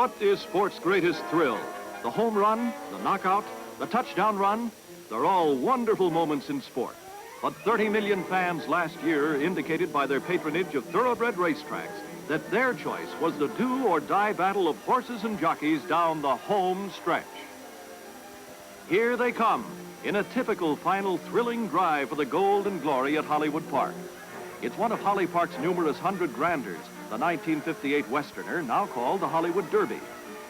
What is sport's greatest thrill? The home run, the knockout, the touchdown run? They're all wonderful moments in sport. But 30 million fans last year indicated by their patronage of thoroughbred racetracks that their choice was the do-or-die battle of horses and jockeys down the home stretch. Here they come, in a typical final thrilling drive for the gold and glory at Hollywood Park. It's one of Holly Park's numerous 100 grandeurs, the 1958 Westerner, now called the Hollywood Derby.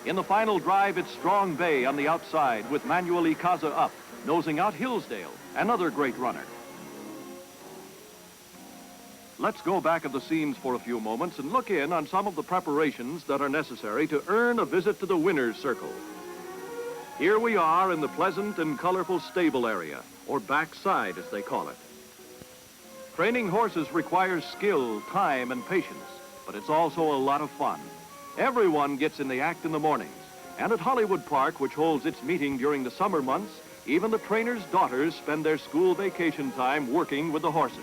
In the final drive, it's Strong Bay on the outside with Manuel Icaza up, nosing out Hillsdale, another great runner. Let's go back of the scenes for a few moments and look in on some of the preparations that are necessary to earn a visit to the winner's circle. Here we are in the pleasant and colorful stable area, or backside as they call it. Training horses requires skill, time, and patience, but it's also a lot of fun. Everyone gets in the act in the mornings, and at Hollywood Park, which holds its meeting during the summer months, even the trainers' daughters spend their school vacation time working with the horses.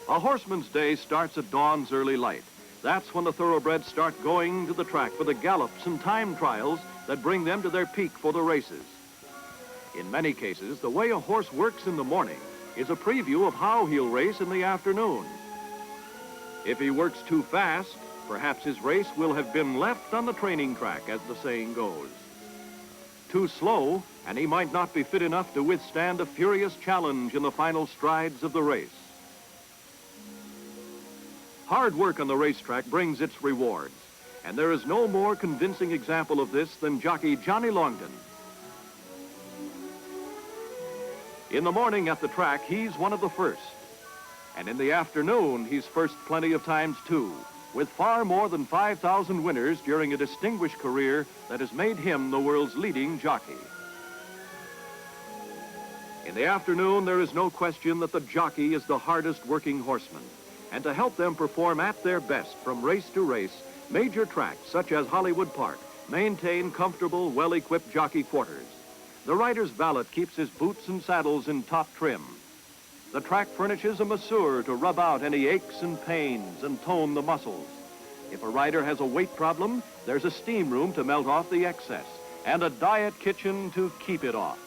A horseman's day starts at dawn's early light. That's when the thoroughbreds start going to the track for the gallops and time trials that bring them to their peak for the races. In many cases, the way a horse works in the morning is a preview of how he'll race in the afternoon. If he works too fast, perhaps his race will have been left on the training track, as the saying goes. Too slow, and he might not be fit enough to withstand a furious challenge in the final strides of the race. Hard work on the racetrack brings its rewards, and there is no more convincing example of this than jockey Johnny Longton. In the morning at the track, he's one of the first. And in the afternoon, he's first plenty of times too, with far more than 5,000 winners during a distinguished career that has made him the world's leading jockey. In the afternoon, there is no question that the jockey is the hardest working horseman. And to help them perform at their best from race to race, major tracks such as Hollywood Park maintain comfortable, well-equipped jockey quarters. The rider's valet keeps his boots and saddles in top trim. The track furnishes a masseur to rub out any aches and pains and tone the muscles. If a rider has a weight problem, there's a steam room to melt off the excess and a diet kitchen to keep it off.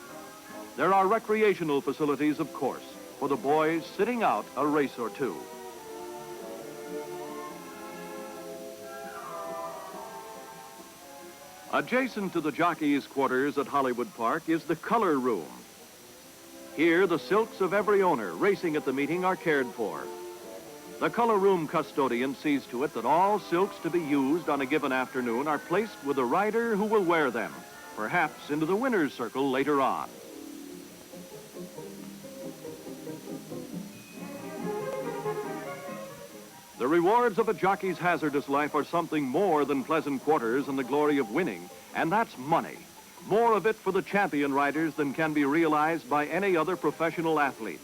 There are recreational facilities, of course, for the boys sitting out a race or two. Adjacent to the jockey's quarters at Hollywood Park is the color room. Here, the silks of every owner racing at the meeting are cared for. The color room custodian sees to it that all silks to be used on a given afternoon are placed with a rider who will wear them, perhaps into the winner's circle later on. The rewards of a jockey's hazardous life are something more than pleasant quarters and the glory of winning, and that's money. More of it for the champion riders than can be realized by any other professional athlete.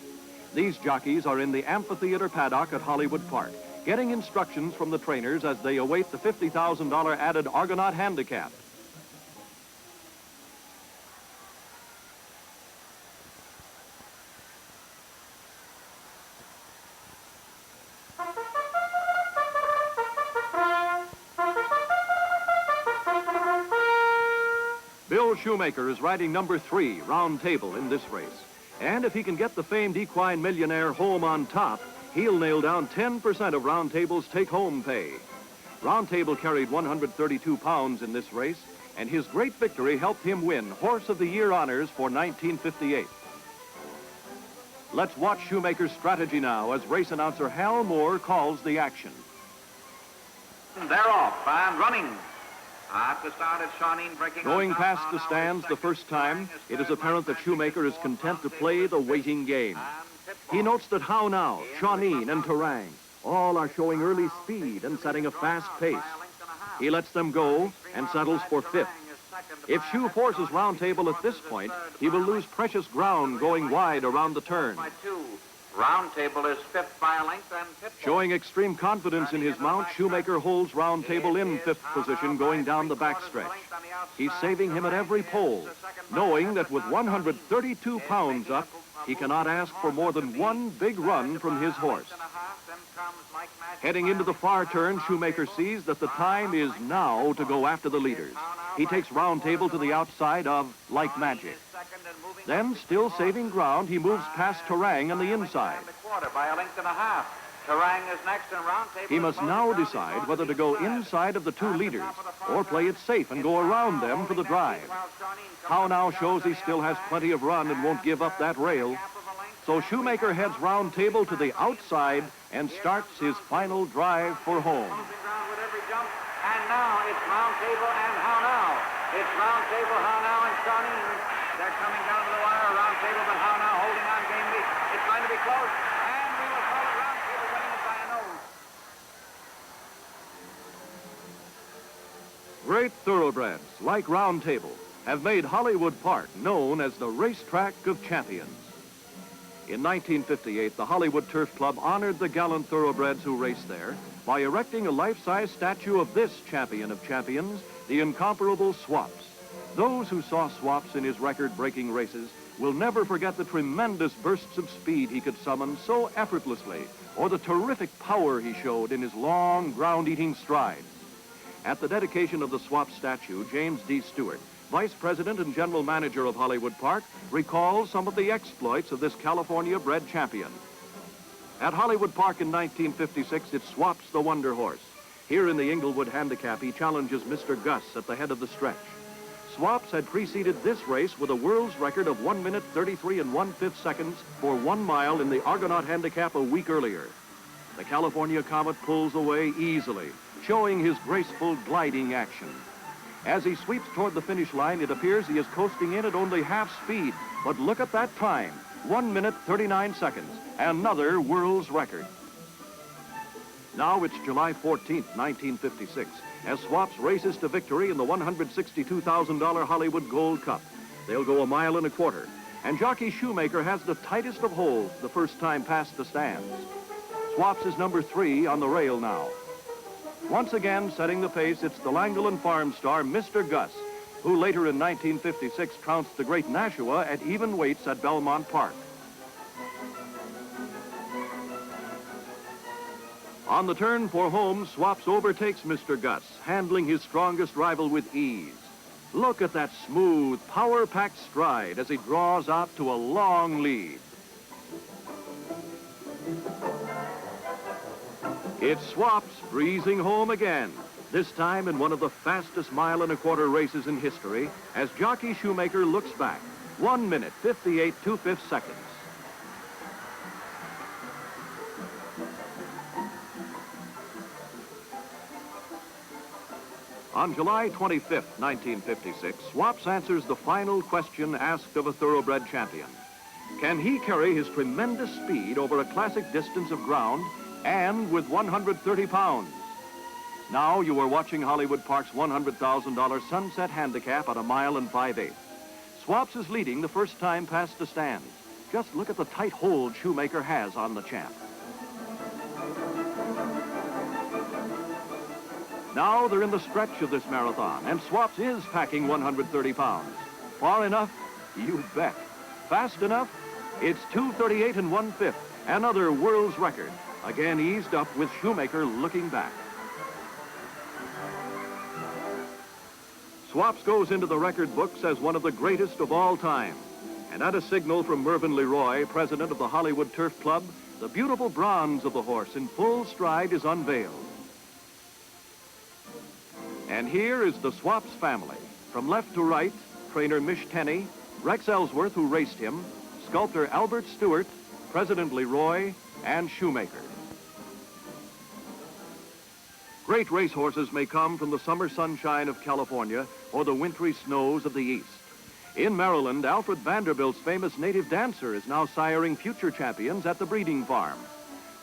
These jockeys are in the amphitheater paddock at Hollywood Park, getting instructions from the trainers as they await the $50,000 added Argonaut handicap. Bill Shoemaker is riding number 3, Round Table, in this race. And if he can get the famed equine millionaire home on top, he'll nail down 10% of Round Table's take-home pay. Round Table carried 132 pounds in this race, and his great victory helped him win Horse of the Year honors for 1958. Let's watch Shoemaker's strategy now as race announcer Hal Moore calls the action. They're off and running. At the start, it's Shawneen breaking. Going past the stands the first time, it is apparent that Shoemaker is content to play the waiting game. He notes that How Now, Shawneen, and Terang all are showing early speed and setting a fast pace. He lets them go and settles for 5th. If Shoe forces Round Table at this point, he will lose precious ground going wide around the turn. Round Table is 5th by a length and Pitbull. Showing extreme confidence in his mount, Shoemaker holds Round Table in 5th position going down the backstretch. He's saving him at every pole, knowing that with 132 pounds up, he cannot ask for more than one big run from his horse. Heading into the far turn, Shoemaker sees that the time is now to go after the leaders. He takes Round Table to the outside of Like Magic. Then, still saving ground, he moves past Terang on the inside. By a length and a half. Terang is next and Round Table. He must now decide whether to go inside of the two leaders or play it safe and go around them for the drive. How now shows he still has plenty of run and won't give up that rail. So Shoemaker heads Round Table to the outside and starts his final drive for home. And now it's Round Table and how now? It's Round Table, how now, and Shawnee. They're coming down to the wire. Round Table, but how now, holding on gamely. It's going to be close. And we will call it Round Table winning it by a nose. Great thoroughbreds, like Round Table, have made Hollywood Park known as the racetrack of champions. In 1958, the Hollywood Turf Club honored the gallant thoroughbreds who raced there by erecting a life-size statue of this champion of champions, the incomparable Swaps. Those who saw Swaps in his record-breaking races will never forget the tremendous bursts of speed he could summon so effortlessly, or the terrific power he showed in his long, ground-eating strides. At the dedication of the Swaps statue, James D. Steward, Vice President and General Manager of Hollywood Park, recalls some of the exploits of this California-bred champion. At Hollywood Park in 1956, it's Swaps the Wonder Horse. Here in the Inglewood Handicap, he challenges Mr. Gus at the head of the stretch. Swaps had preceded this race with a world's record of 1 minute 33 1/5 seconds for 1 mile in the Argonaut Handicap a week earlier. The California Comet pulls away easily, showing his graceful gliding action. As he sweeps toward the finish line, it appears he is coasting in at only half speed. But look at that time, 1 minute 39 seconds, another world's record. Now it's July 14th, 1956, as Swaps races to victory in the $162,000 Hollywood Gold Cup. They'll go 1.25 miles, and jockey Shoemaker has the tightest of holds the first time past the stands. Swaps is number 3 on the rail now. Once again, setting the pace, it's the Langdon Farm star, Mr. Gus, who later in 1956 trounced the great Nashua at even weights at Belmont Park. On the turn for home, Swaps overtakes Mr. Gus, handling his strongest rival with ease. Look at that smooth, power-packed stride as he draws out to a long lead. It's Swaps breezing home again, this time in one of the fastest 1.25 mile races in history, as jockey Shoemaker looks back. 1 minute, 58 2/5 seconds. On July 25th, 1956, Swaps answers the final question asked of a thoroughbred champion. Can he carry his tremendous speed over a classic distance of ground and with 130 pounds? Now you are watching Hollywood Park's $100,000 Sunset Handicap at 1 5/8 miles. Swaps is leading the first time past the stands. Just look at the tight hold Shoemaker has on the champ. Now they're in the stretch of this marathon, and Swaps is packing 130 pounds. Far enough? You bet. Fast enough? It's 2:38 1/5, another world's record. Again eased up with Shoemaker looking back. Swaps goes into the record books as one of the greatest of all time. And at a signal from Mervyn Leroy, president of the Hollywood Turf Club, the beautiful bronze of the horse in full stride is unveiled. And here is the Swaps family. From left to right, trainer Mish Tenney, Rex Ellsworth, who raced him, sculptor Albert Stewart, President Leroy, and Shoemaker. Great racehorses may come from the summer sunshine of California or the wintry snows of the East. In Maryland, Alfred Vanderbilt's famous native dancer is now siring future champions at the breeding farm.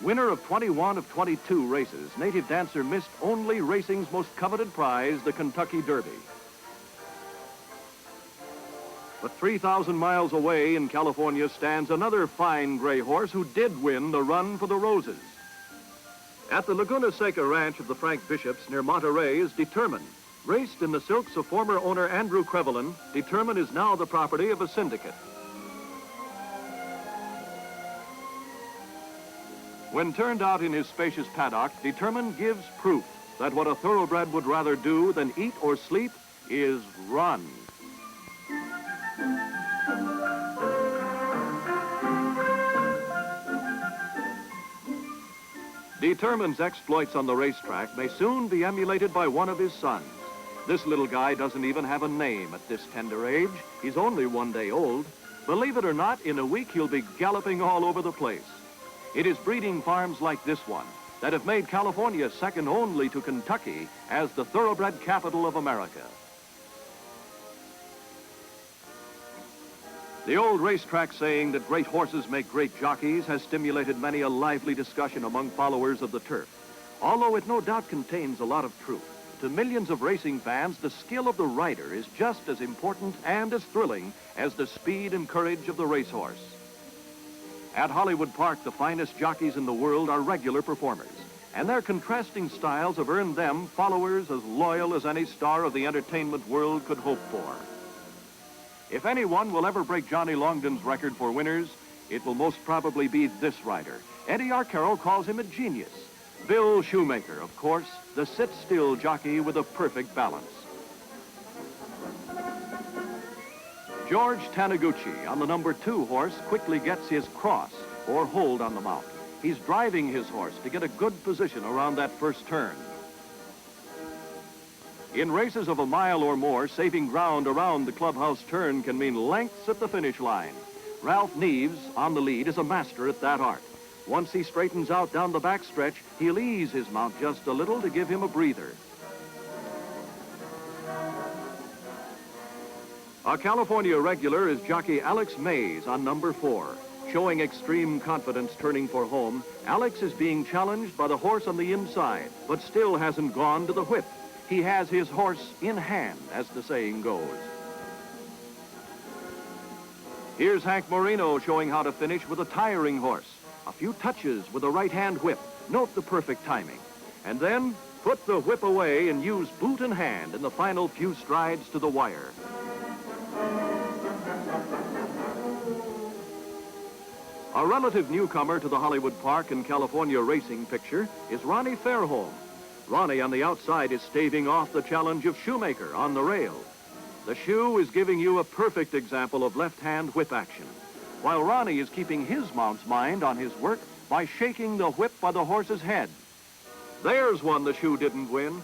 Winner of 21 of 22 races, native dancer missed only racing's most coveted prize, the Kentucky Derby. But 3,000 miles away in California stands another fine gray horse who did win the Run for the Roses. At the Laguna Seca Ranch of the Frank Bishops near Monterey is Determined. Raced in the silks of former owner Andrew Crevelin, Determined is now the property of a syndicate. When turned out in his spacious paddock, Determined gives proof that what a thoroughbred would rather do than eat or sleep is run. Determined's exploits on the racetrack may soon be emulated by one of his sons. This little guy doesn't even have a name at this tender age. He's only 1 day old. Believe it or not, in a week he'll be galloping all over the place. It is breeding farms like this one that have made California second only to Kentucky as the thoroughbred capital of America. The old racetrack saying that great horses make great jockeys has stimulated many a lively discussion among followers of the turf, although it no doubt contains a lot of truth. To millions of racing fans, the skill of the rider is just as important and as thrilling as the speed and courage of the racehorse. At Hollywood Park, the finest jockeys in the world are regular performers, and their contrasting styles have earned them followers as loyal as any star of the entertainment world could hope for. If anyone will ever break Johnny Longden's record for winners, it will most probably be this rider. Eddie Arcaro calls him a genius. Bill Shoemaker, of course, the sit-still jockey with a perfect balance. George Taniguchi on the number 2 horse quickly gets his cross or hold on the mount. He's driving his horse to get a good position around that first turn. In races of a mile or more, saving ground around the clubhouse turn can mean lengths at the finish line. Ralph Neves, on the lead, is a master at that art. Once he straightens out down the backstretch, he'll ease his mount just a little to give him a breather. A California regular is jockey Alex Mays on number 4. Showing extreme confidence turning for home, Alex is being challenged by the horse on the inside, but still hasn't gone to the whip. He has his horse in hand, as the saying goes. Here's Hank Marino showing how to finish with a tiring horse. A few touches with a right-hand whip. Note the perfect timing. And then put the whip away and use boot and hand in the final few strides to the wire. A relative newcomer to the Hollywood Park and California racing picture is Ronnie Fairholm. Ronnie on the outside is staving off the challenge of Shoemaker on the rail. The shoe is giving you a perfect example of left-hand whip action, while Ronnie is keeping his mount's mind on his work by shaking the whip by the horse's head. There's one the shoe didn't win.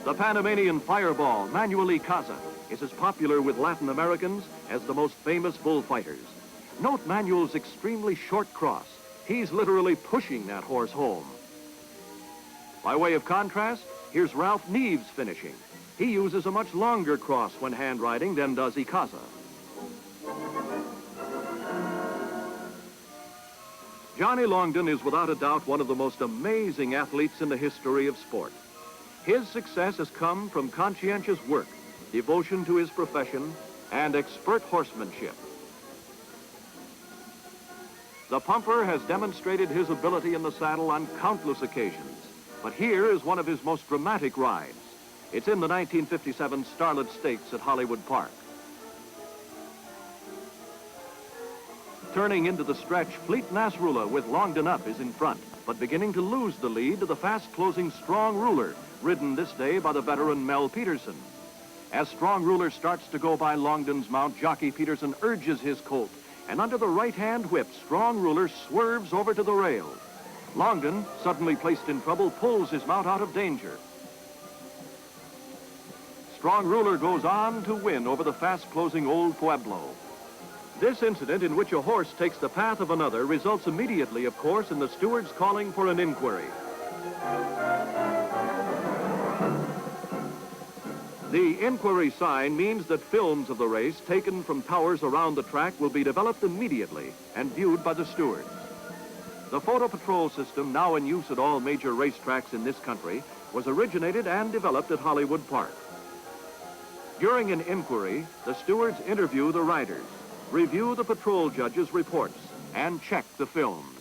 The Panamanian Fireball, Manuel Casa, is as popular with Latin Americans as the most famous bullfighters. Note Manuel's extremely short cross. He's literally pushing that horse home. By way of contrast, here's Ralph Neves finishing. He uses a much longer cross when hand riding than does Icaza. Johnny Longden is without a doubt one of the most amazing athletes in the history of sport. His success has come from conscientious work, devotion to his profession, and expert horsemanship. The pumper has demonstrated his ability in the saddle on countless occasions, but here is one of his most dramatic rides. It's in the 1957 Starlet Stakes at Hollywood Park. Turning into the stretch, Fleet Nasrullah with Longden up is in front, but beginning to lose the lead to the fast-closing Strong Ruler, ridden this day by the veteran Mel Peterson. As Strong Ruler starts to go by Longden's mount, Jockey Peterson urges his colt, and under the right-hand whip, Strong Ruler swerves over to the rail. Longden, suddenly placed in trouble, pulls his mount out of danger. Strong Ruler goes on to win over the fast-closing Old Pueblo. This incident, in which a horse takes the path of another, results immediately, of course, in the stewards calling for an inquiry. The inquiry sign means that films of the race taken from towers around the track will be developed immediately and viewed by the stewards. The photo patrol system, now in use at all major racetracks in this country, was originated and developed at Hollywood Park. During an inquiry, the stewards interview the riders, review the patrol judges' reports, and check the films.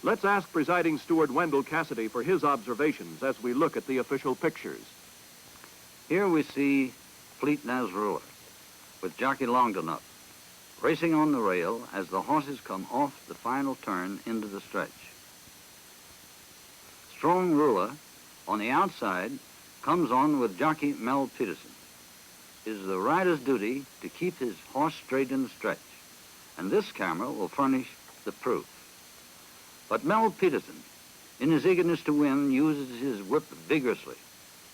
Let's ask presiding steward Wendell Cassidy for his observations as we look at the official pictures. Here we see Fleet Nasrullah with Jockey Longden up. racing on the rail as the horses come off the final turn into the stretch. Strong Ruler, on the outside, comes on with jockey Mel Peterson. It is the rider's duty to keep his horse straight in the stretch, and this camera will furnish the proof. But Mel Peterson, in his eagerness to win, uses his whip vigorously,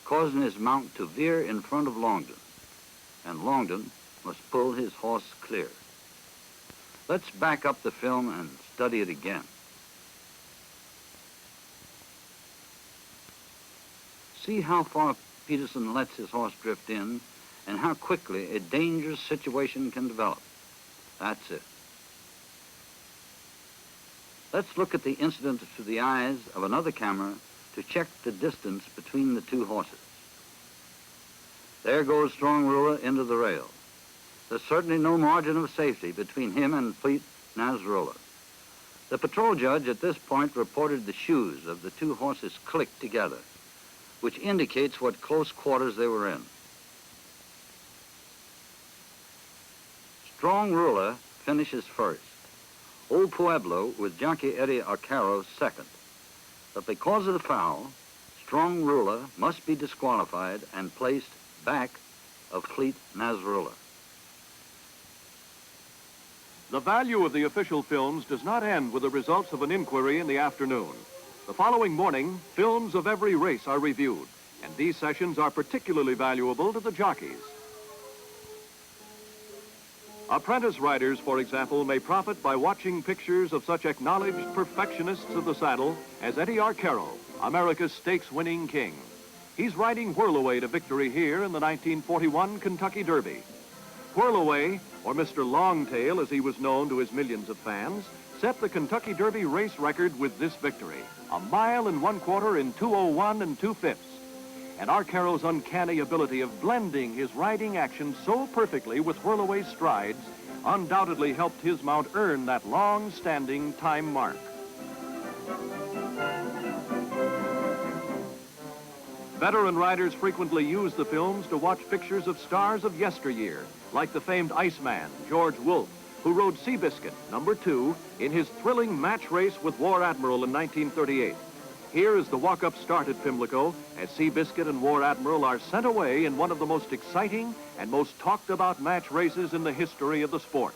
causing his mount to veer in front of Longden, and Longden must pull his horse clear. Let's back up the film and study it again. See how far Peterson lets his horse drift in and how quickly a dangerous situation can develop. That's it. Let's look at the incident through the eyes of another camera to check the distance between the two horses. There goes Strong Ruler into the rail. There's certainly no margin of safety between him and Fleet Nasrullah. The patrol judge at this point reported the shoes of the two horses clicked together, which indicates what close quarters they were in. Strong Ruler finishes first. Old Pueblo with jockey Eddie Arcaro second. But because of the foul, Strong Ruler must be disqualified and placed back of Fleet Nasrullah. The value of the official films does not end with the results of an inquiry in the afternoon. The following morning, films of every race are reviewed, and these sessions are particularly valuable to the jockeys. Apprentice riders, for example, may profit by watching pictures of such acknowledged perfectionists of the saddle as Eddie Arcaro, America's stakes-winning king. He's riding Whirlaway to victory here in the 1941 Kentucky Derby. Whirlaway, or Mr. Longtail as he was known to his millions of fans, set the Kentucky Derby race record with this victory, 1 mile and 1/4 in 2:01 2/5. And Arcaro's uncanny ability of blending his riding action so perfectly with Whirlaway's strides undoubtedly helped his mount earn that long-standing time mark. Veteran riders frequently use the films to watch pictures of stars of yesteryear, like the famed Iceman, George Wolfe, who rode Seabiscuit, number 2, in his thrilling match race with War Admiral in 1938. Here is the walk-up start at Pimlico as Seabiscuit and War Admiral are sent away in one of the most exciting and most talked-about match races in the history of the sport.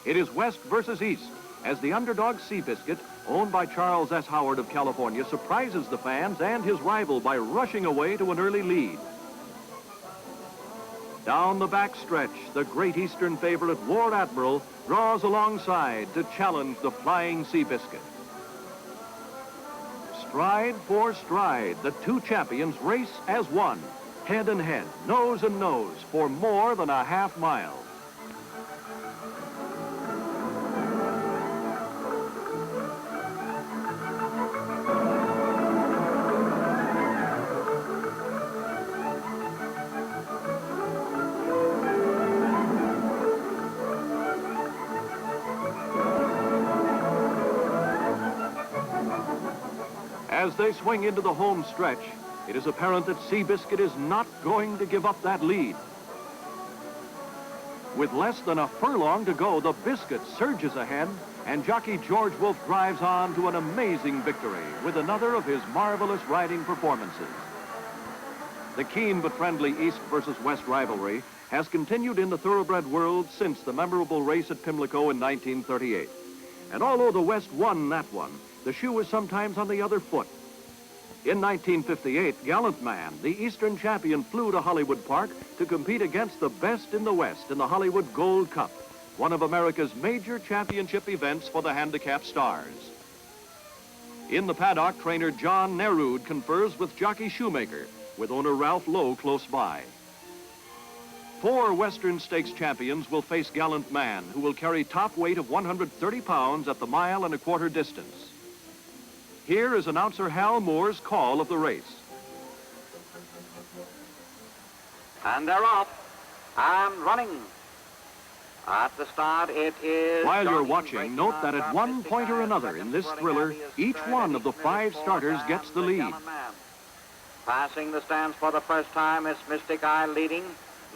It is West versus East as the underdog Seabiscuit, owned by Charles S. Howard of California, surprises the fans and his rival by rushing away to an early lead. Down the back stretch, the Great Eastern favorite War Admiral draws alongside to challenge the flying Seabiscuit. Stride for stride, the two champions race as one, head and head, nose and nose, for more than a half mile. As they swing into the home stretch, it is apparent that Seabiscuit is not going to give up that lead. With less than a furlong to go, the Biscuit surges ahead, and jockey George Wolfe drives on to an amazing victory with another of his marvelous riding performances. The keen but friendly East versus West rivalry has continued in the thoroughbred world since the memorable race at Pimlico in 1938. And although the West won that one, the shoe is sometimes on the other foot. In 1958, Gallant Man, the Eastern champion, flew to Hollywood Park to compete against the best in the West in the Hollywood Gold Cup, one of America's major championship events for the handicap stars. In the paddock, trainer John Nerude confers with jockey Shoemaker, with owner Ralph Lowe close by. 4 Western Stakes champions will face Gallant Man, who will carry top weight of 130 pounds at the 1 1/4 distance. Here is announcer Hal Moore's call of the race. And they're off and running. At the start, it is... While you're watching, note that at one point or another in this thriller, each one of the 5 starters gets the lead. Passing the stands for the first time is Mystic Eye leading.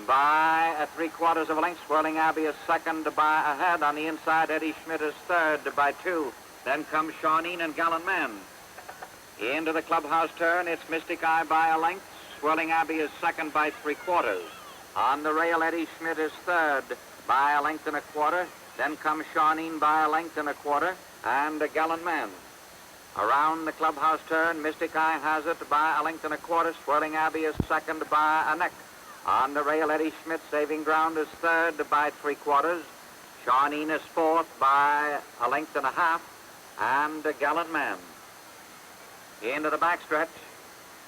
by 3/4 of a length. Swirling Abbey is second by a head. On the inside, Eddie Schmidt is third by 2. Then comes Shawneen and Gallant Man. Into the clubhouse turn, it's Mystic Eye by a length. Swirling Abbey is second by 3/4. On the rail, Eddie Schmidt is third by a length and a quarter. Then comes Shawneen by a length and a quarter, and a Gallant Man. Around the clubhouse turn, Mystic Eye has it by a length and a quarter. Swirling Abbey is second by a neck. On the rail, Eddie Schmidt, saving ground, is third by 3/4. Shawneen is fourth by a length and a half, and a Gallant Man. Into the backstretch,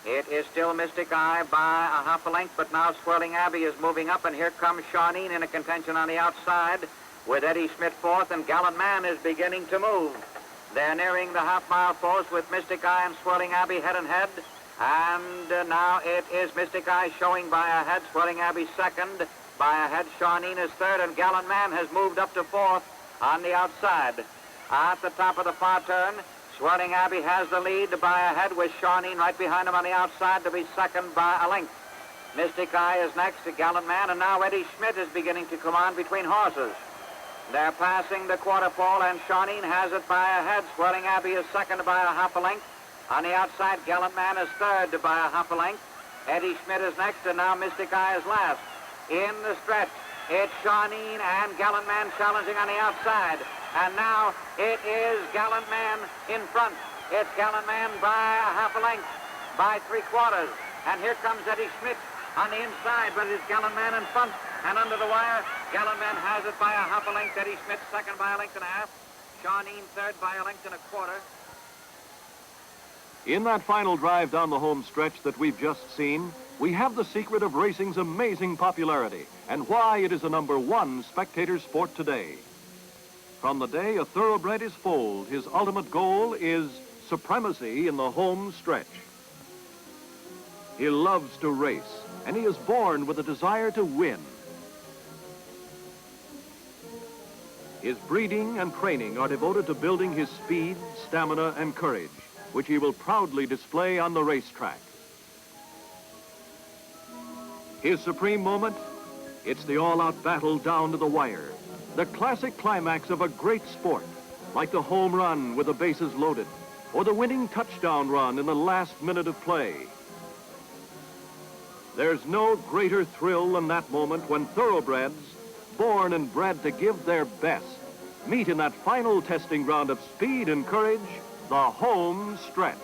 it is still Mystic Eye by a half a length, but now Swirling Abbey is moving up, and here comes Shawneen in a contention on the outside, with Eddie Schmidt fourth, and Gallant Man is beginning to move. They're nearing the half-mile post with Mystic Eye and Swirling Abbey head and head. And now it is Mystic Eye showing by a head. Swirling Abbey second by a head. Shawneen is third, and Gallant Man has moved up to fourth on the outside. At the top of the far turn, Swirling Abbey has the lead by a head, with Shawneen right behind him on the outside to be second by a length. Mystic Eye is next to Gallant Man, and now Eddie Schmidt is beginning to come on between horses. They're passing the quarter pole, and Shawneen has it by a head. Swirling Abbey is second by a half a length. On the outside, Gallant Man is third by a half a length. Eddie Schmidt is next, and now Mystic Eye is last. In the stretch, it's Shawneen and Gallant Man challenging on the outside. And now it is Gallant Man in front. It's Gallant Man by a half a length, by 3/4. And here comes Eddie Schmidt on the inside, but it's Gallant Man in front. And under the wire, Gallant Man has it by a half a length. Eddie Schmidt second by a length and a half. Shawneen third by a length and a quarter. In that final drive down the home stretch that we've just seen, we have the secret of racing's amazing popularity and why it is the #1 spectator sport today. From the day a thoroughbred is foaled, his ultimate goal is supremacy in the home stretch. He loves to race, and he is born with a desire to win. His breeding and training are devoted to building his speed, stamina, and courage, which he will proudly display on the racetrack. His supreme moment, it's the all-out battle down to the wire, the classic climax of a great sport, like the home run with the bases loaded, or the winning touchdown run in the last minute of play. There's no greater thrill than that moment when thoroughbreds, born and bred to give their best, meet in that final testing ground of speed and courage, the home stretch.